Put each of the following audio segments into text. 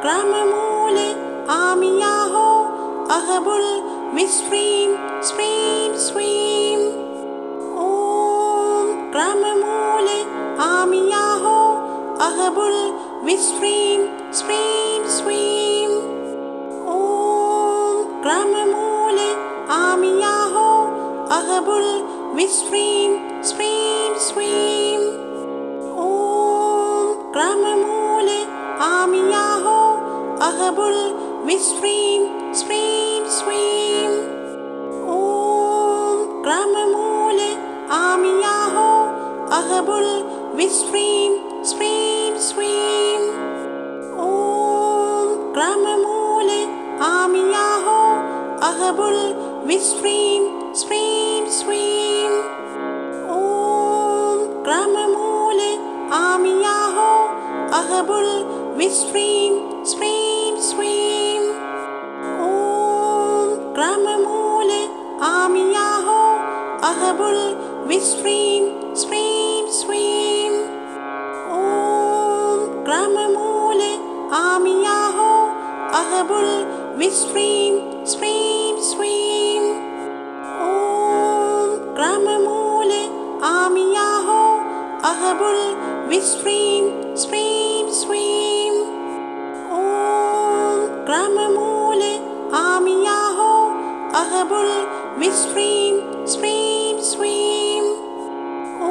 ग्राममूले आमियाहो अहबुल विस्फ्रीं स्फ्रीं स्वीं। ॐ ग्राममूले आमियाहो अहबुल विस्फ्रीं स्फ्रीं स्वीं। ॐ ग्राममूले आमियाहो अहबुल विस्फ्रीं स्फ्रीं स्वीं। ॐ ग्राममूले आमियाहो अहबुल विस्फ्रीं स्फ्रीं स्वीं। ॐ ग्राममूले आमियाहो अहबुल विस्फ्रीं स्फ्रीं स्वीं। ॐ ग्राममूले आमियाहो अहबुल विस्फ्रीं स्फ्रीं स्वीं। ॐ ग्राममूले आमियाहो अहबुल विस्फ्रीं स्फ्रीं स्वीं। ॐ ग्राममूले आमियाहो अहबुल विस्फ्रीं स्फ्रीं स्वीं। ॐ ग्राममूले आमियाहो अहबुल विस्फ्रीं स्फ्रीं स्वीं। ॐ ग्राममूले आमियाहो अहबुल विस्फ्रीं स्फ्रीं स्वीं। ॐ ग्राममूले आमियाहो अहबुल विस्फ्रीं स्फ्रीं स्वीं। ॐ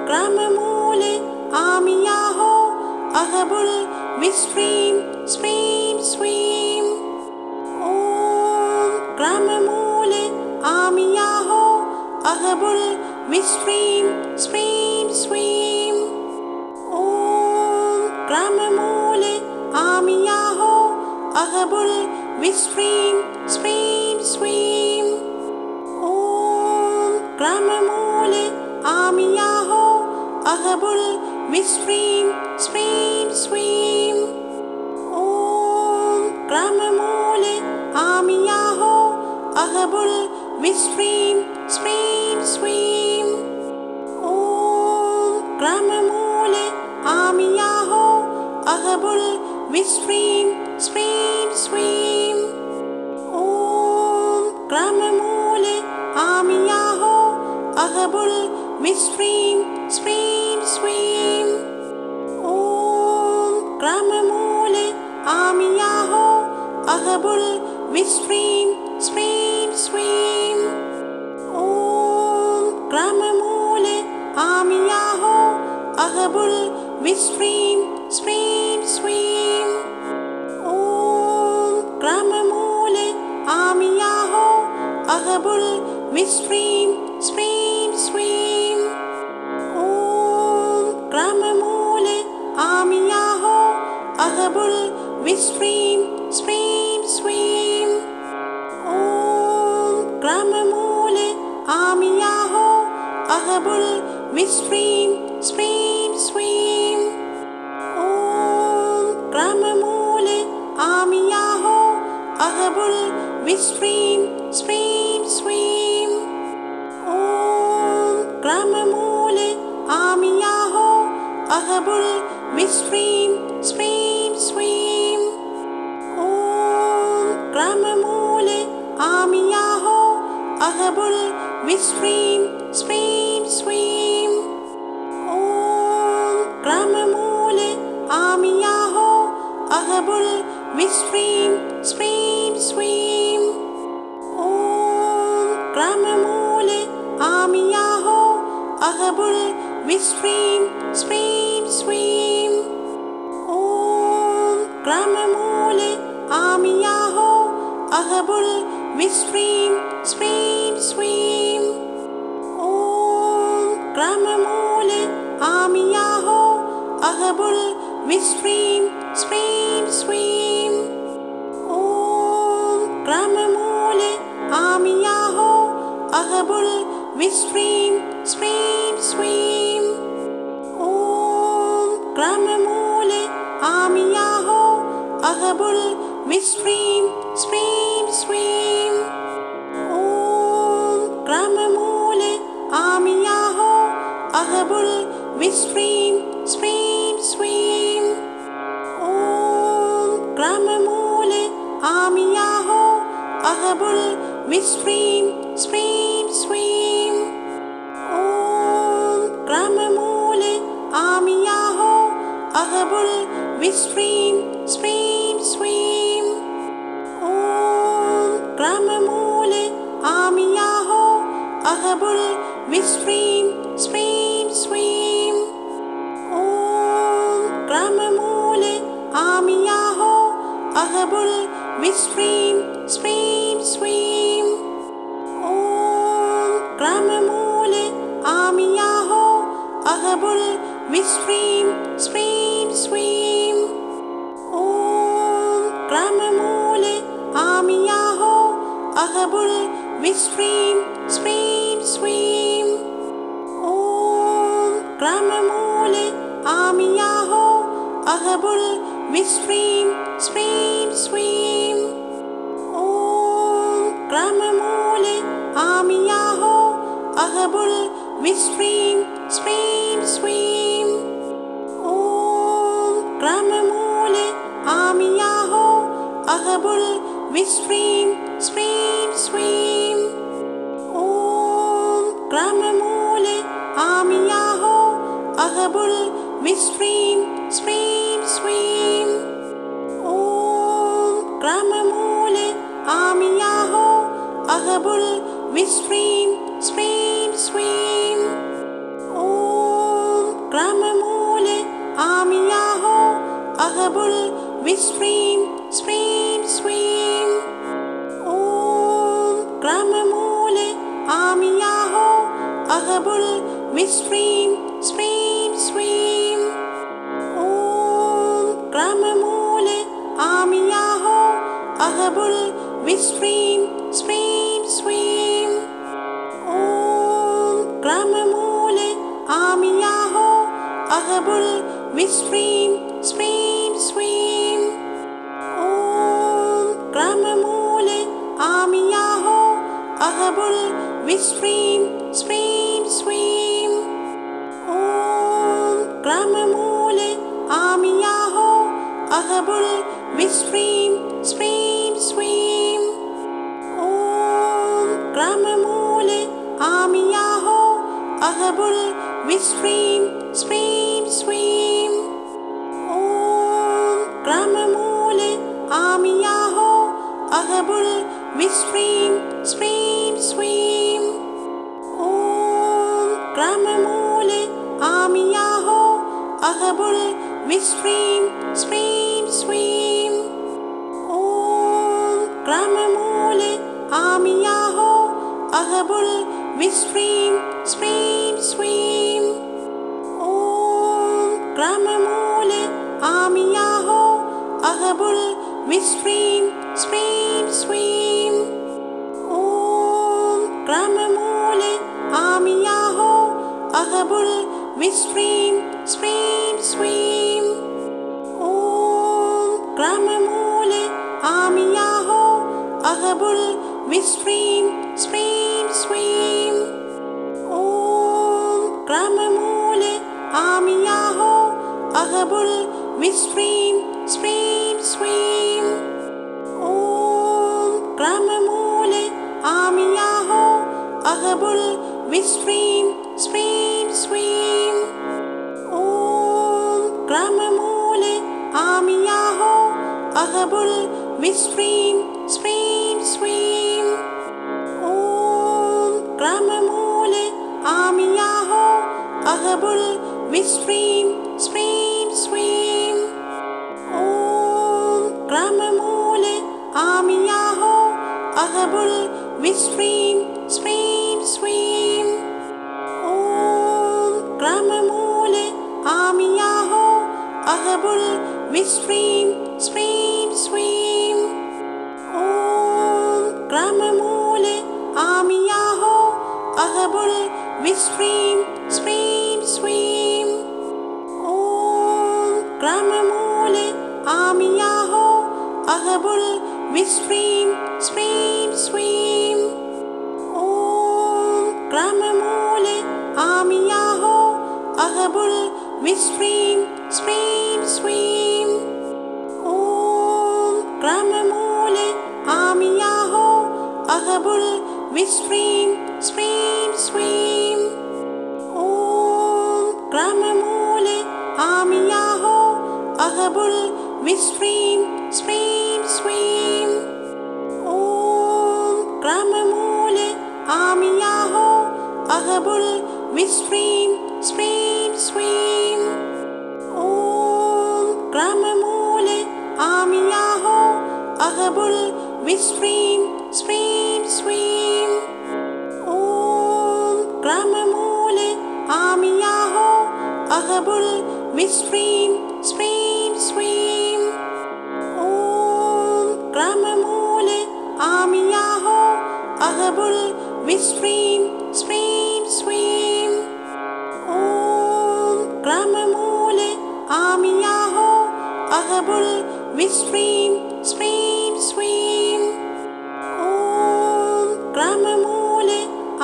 ग्राममूले आमियाहो अहबुल विस्फ्रीं स्फ्रीं स्वीं। ॐ ग्राममूले आमियाहो अहबुल विस्फ्रीं स्फ्रीं स्वीं। ॐ ग्राममूले आमियाहो अहबुल विस्फ्रीं स्फ्रीं स्वीं। ॐ ग्राममूले आमियाहो अहबुल विस्फ्रीं स्फ्रीं स्वीं। ॐ ग्राममूले आमियाहो अहबुल विस्फ्रीं स्फ्रीं स्वीं। ॐ ग्राममूले आमियाहो अहबुल विस्फ्रीं स्फ्रीं स्वीं। ॐ ग्राममूले आमियाहो अहबुल विस्फ्रीं स्फ्रीं स्वीं। ॐ ग्राममूले आमियाहो अहबुल विस्फ्रीं स्फ्रीं स्वीं। ॐ ग्राममूले आमियाहो अहबुल विस्फ्रीं स्फ्रीं स्वीं। ॐ ग्राममूले आमियाहो अहबुल विस्फ्रीं स्फ्रीं स्वीं। ॐ ग्राममूले आमियाहो अहबुल विस्फ्रीं स्फ्रीं स्वीं। ॐ ग्राममूले आमियाहो अहबुल विस्फ्रीं स्फ्रीं स्वीं। ॐ ग्राममूले आमियाहो अहबुल विस्फ्रीं स्फ्रीं स्वीं। ॐ ग्राममूले आमियाहो अहबुल विस्फ्रीं स्फ्रीं स्वीं। ॐ ग्राममूले आमियाहो अहबुल विस्फ्रीं स्फ्रीं स्वीं। ॐ ग्राममूले आमियाहो अहबुल विस्फ्रीं स्फ्रीं स्वीं। ॐ ग्राममूले आमियाहो अहबुल विस्फ्रीं स्फ्रीं स्वीं। ॐ ग्राममूले आमियाहो अहबुल विस्फ्रीं स्फ्रीं स्वीं। ॐ ग्राममूले आमियाहो अहबुल विस्फ्रीं स्फ्रीं स्वीं। ॐ ग्राममूले आमियाहो अहबुल विस्फ्रीं स्फ्रीं स्वीं। ॐ ग्राममूले आमियाहो अहबुल विस्फ्रीं स्फ्रीं स्वीं। ॐ ग्राममूले आमियाहो अहबुल विस्फ्रीं स्फ्रीं स्वीं। ॐ अहबुल विस्फ्रीं स्फ्रीं स्फ्रीं। ॐ ग्राममूले आमियाहो अहबुल विस्फ्रीं स्फ्रीं स्फ्रीं। ॐ ग्राममूले आमियाहो अहबुल विस्फ्रीं स्फ्रीं स्फ्रीं। ॐ ग्राममूले आमियाहो अहबुल विस्फ्रीं स्फ्रीं स्फ्रीं। ॐ ग्राममूले आमियाहो अहबुल विस्फ्रीं स्फ्रीं स्फ्रीं। ॐ ग्राममूले आमियाहो अहबुल विस्फ्रीं स्फ्रीं स्फ्रीं। ॐ ग्राममूले आमियाहो अहबुल विस्फ्रीं स्फ्रीं स्फ्रीं। ॐ ग्राममूले आमियाहो अहबुल विस्फ्रीं स्फ्रीं स्फ्रीं। ॐ ग्राममूले आमियाहो अहबुल विस्फ्रीं स्फ्रीं स्फ्रीं। ॐ ग्राममूले आमियाहो अहबुल विस्फ्रीं स्फ्रीं स्फ्रीं। ॐ ग्राममूले आमियाहो अहबुल विस्फ्रीं स्फ्रीं स्फ्रीं। ॐ ग्राममूले आमियाहो अहबुल विस्फ्रीं स्फ्रीं स्फ्रीं। ॐ ग्राममूले आमियाहो अहबुल विस्फ्रीं स्फ्रीं स्फ्रीं। ॐ ग्राममूले आमियाहो अहबुल विस्फ्रीं स्फ्रीं स्फ्रीं। ॐ ग्राममूले आमियाहो अहबुल विस्फ्रीं स्फ्रीं स्फ्रीं। ॐ ग्राममूले आमियाहो अहबुल विस्फ्रीं स्फ्रीं स्फ्रीं। ॐ ग्राममूले आमियाहो अहबुल विस्फ्रीं स्फ्रीं स्फ्रीं। ॐ ग्राममूले आमियाहो अहबुल विस्फ्रीं स्फ्रीं स्फ्रीं। ॐ ग्राममूले आमियाहो अहबुल विस्फ्रीं स्फ्रीं स्फ्रीं। ॐ ग्राममूले आमियाहो अहबुल विस्फ्रीं स्फ्रीं स्फ्रीं। ॐ ग्राममूले आमियाहो अहबुल विस्फ्रीं स्फ्रीं स्फ्रीं। ॐ ग्राममूले आमियाहो अहबुल विस्फ्रीं स्फ्रीं स्फ्रीं। ॐ ग्राममूले आमियाहो अहबुल विस्फ्रीं स्फ्रीं स्फ्रीं। ॐ ग्राममूले आमियाहो अहबुल विस्फ्रीं स्फ्रीं स्फ्रीं। ॐ ग्राममूले आमियाहो अहबुल विस्फ्रीं स्फ्रीं स्फ्रीं। ॐ ग्राममूले आमियाहो अहबुल विस्फ्रीं स्फ्रीं स्फ्रीं। ॐ ग्राममूले आमियाहो अहबुल विस्फ्रीं स्फ्रीं स्फ्रीं। ॐ ग्राममूले आमियाहो अहबुल विस्फ्रीं स्फ्रीं स्फ्रीं। ॐ ग्राममूले आमियाहो अहबुल विस्फ्रीं स्फ्रीं स्फ्रीं। ॐ ग्राममूले आमियाहो अहबुल विस्फ्रीं स्फ्रीं स्फ्रीं। ॐ ग्राममूले आमियाहो अहबुल विस्फ्रीं स्फ्रीं स्फ्रीं। ॐ ग्राममूले आमियाहो अहबुल विस्फ्रीं स्फ्रीं स्फ्रीं। ॐ ग्राममूले आमियाहो अहबुल विस्फ्रीं स्फ्रीं स्फ्रीं। ॐ ग्राममूले आमियाहो विस्फ्रीं स्फ्रीं स्वीं। ॐ ग्राममूले आमियाहो अहबुल विस्फ्रीं स्फ्रीं स्वीं। ॐ ग्राममूले आमियाहो अहबुल विस्फ्रीं स्फ्रीं स्वीं। ॐ ग्राममूले आमियाहो अहबुल विस्फ्रीं स्फ्रीं स्वीं। ॐ ग्राममूले आमियाहो अहबुल विस्फ्रीं स्फ्रीं स्वीं। ॐ ग्राममूले आमियाहो अहबुल विस्फ्रीं स्फ्रीं स्वीं। ॐ ग्राममूले आमियाहो अहबुल विस्फ्रीं स्फ्रीं स्वीं। ॐ ग्राममूले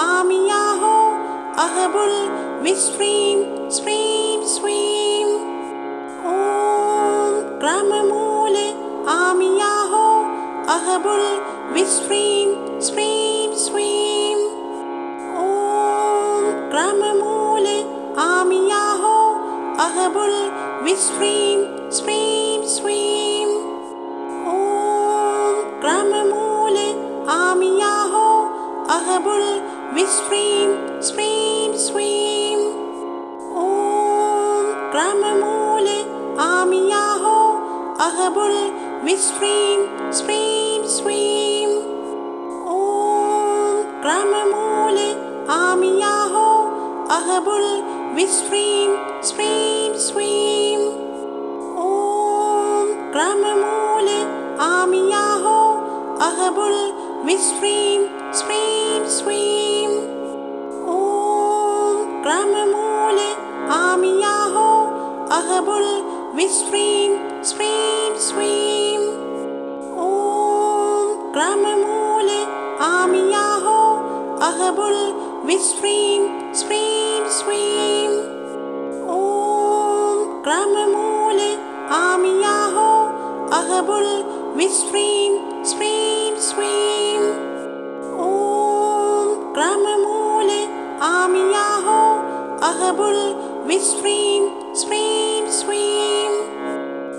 आमियाहो अहबुल विस्फ्रीं स्फ्रीं स्वीं। ॐ ग्राममूले आमियाहो अहबुल विस्फ्रीं स्फ्रीं स्वीं। ॐ ग्राममूले आमियाहो अहबुल विस्फ्रीं स्फ्रीं स्वीं। ॐ ग्राममूले आमियाहो अहबुल विस्फ्रीं स्फ्रीं स्वीं। ॐ ग्राममूले आमियाहो अहबुल विस्फ्रीं स्फ्रीं स्वीं। ॐ ग्राममूले आमियाहो अहबुल विस्फ्रीं स्फ्रीं स्वीं। ॐ ग्राममूले आमियाहो अहबुल विस्फ्रीं स्फ्रीं स्वीं। ॐ ग्राममूले आमियाहो अहबुल विस्फ्रीं स्फ्रीं स्वीं। ॐ ग्राममूले आमियाहो अहबुल विस्फ्रीं स्फ्रीं स्वीं। ॐ ग्राममूले आमियाहो अहबुल विस्फ्रीं स्फ्रीं स्वीं। ॐ ग्राममूले आमियाहो अहबुल विस्फ्रीं स्फ्रीं स्वीं।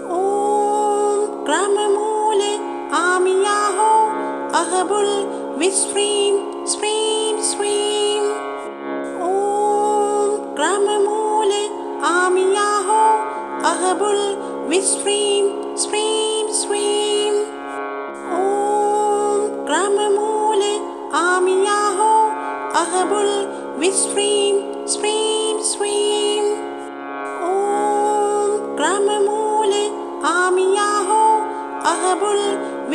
ॐ ग्राममूले आमियाहो अहबुल विस्फ्रीं स्फ्रीं स्वीं। ॐ ग्राममूले आमियाहो अहबुल विस्फ्रीं स्फ्रीं स्वीं। ॐ ग्राममूले आमियाहो अहबुल विस्फ्रीं स्फ्रीं स्वीं। ॐ ग्राममूले आमियाहो अहबुल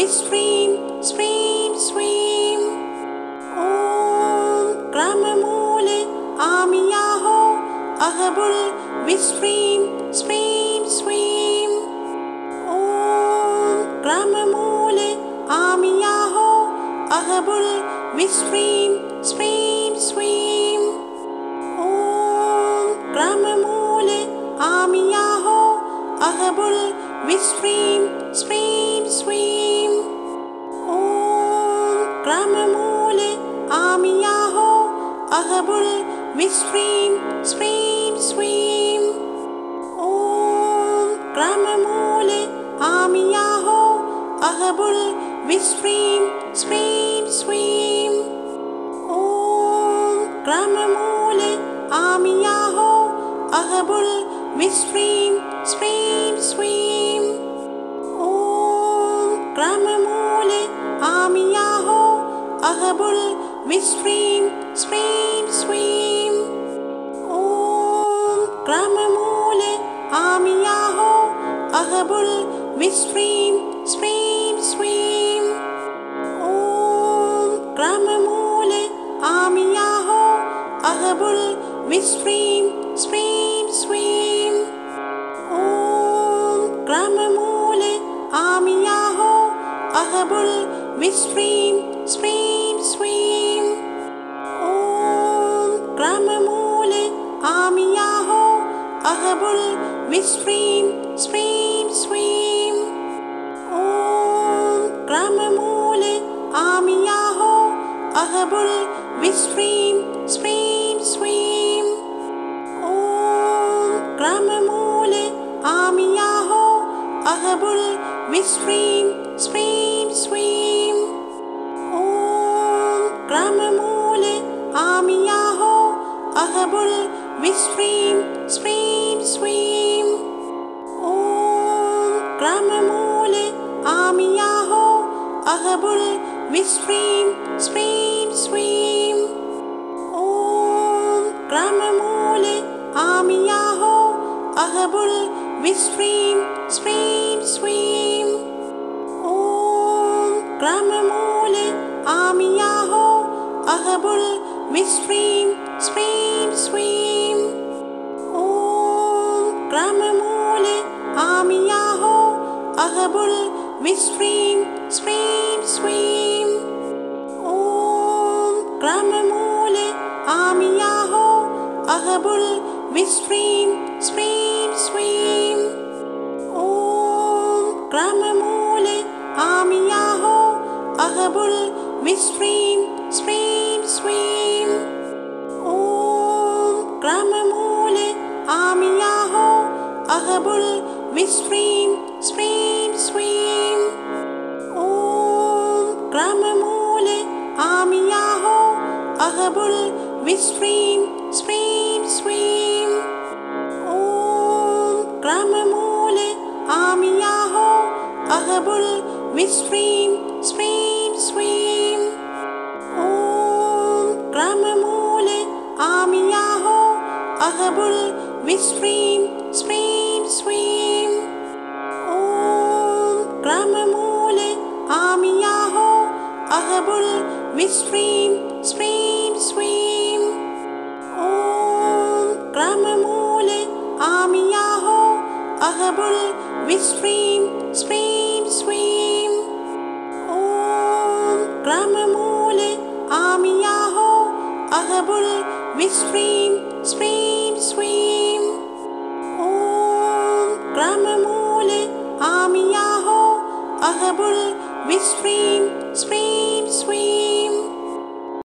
विस्फ्रीं स्फ्रीं स्वीं। ॐ ग्राममूले आमियाहो अहबुल विस्फ्रीं स्फ्रीं स्वीं। ॐ ग्राममूले आमियाहो अहबुल विस्फ्रीं स्फ्रीं स्वीं। ॐ ग्राममूले आमियाहो अहबुल विस्फ्रीं स्फ्रीं स्वीं। ॐ ग्राममूले आमियाहो अहबुल विस्फ्रीं स्फ्रीं स्वीं। ॐ ग्राममूले आमियाहो अहबुल विस्फ्रीं स्फ्रीं स्वीं। ॐ ग्राममूले आमियाहो अहबुल विस्फ्रीं स्फ्रीं स्वीं। ॐ ग्राममूले आमियाहो अहबुल विस्फ्रीं स्फ्रीं स्वीं। ॐ ग्राममूले आमियाहो अहबुल विस्फ्रीं स्फ्रीं स्वीं। ॐ ग्राममूले आमियाहो अहबुल विस्फ्रीं स्फ्रीं स्वीं। ॐ ग्राममूले आमियाहो अहबुल विस्फ्रीं स्फ्रीं स्वीं। ॐ ग्राममूले आमियाहो अहबुल विस्फ्रीं स्फ्रीं स्वीं। ॐ ग्राममूले आमियाहो अहबुल विस्फ्रीं स्फ्रीं स्वीं ॐ ग्राममूले आमियाहो अहबुल विस्फ्रीं स्फ्रीं स्वीं ॐ ग्राममूले आमियाहो अहबुल विस्फ्रीं स्फ्रीं स्वीं ॐ ग्राममूले आमियाहो अहबुल विस्फ्रीं स्फ्रीं स्वीं ॐ ग्राममूले आमियाहो अहबुल विस्फ्रीं स्फ्रीं स्वीं ॐ ग्राममूले आमियाहो अहबुल विस्फ्रीं स्फ्रीं स्वीं ॐ ग्राममूले आमियाहो अहबुल विस्फ्रीं स्फ्रीं स्वीं ॐ ग्राममूले आमियाहो अहबुल विस्फ्रीं स्फ्रीं स्वीं ॐ ग्राममूले आमियाहो अहबुल विस्फ्रीं स्फ्रीं स्वीं ॐ ग्राममूले आमियाहो अहबुल विस्फ्रीं स्फ्रीं स्वीं ॐ ग्राममूले आमियाहो अहबुल विस्फ्रीं स्फ्रीं स्वीं ॐ ग्राममूले आमियाहो अहबुल विस्फ्रीं स्फ्रीं स्वीं ॐ ग्राममूले आमियाहो अहबुल विस्फ्रीं स्फ्रीं स्वीं ॐ ग्राममूले आमियाहो अहबुल विस्फ्रीं स्फ्रीं स्वीं ॐ ग्राममूले आमियाहो अहबुल विस्फ्रीं स्फ्रीं स्वीं ॐ ग्राममूले आमियाहो अहबुल विस्फ्रीं स्फ्रीं स्वीं ॐ ग्राममूले आमियाहो अहबुल विस्फ्रीं स्फ्रीं स्वीं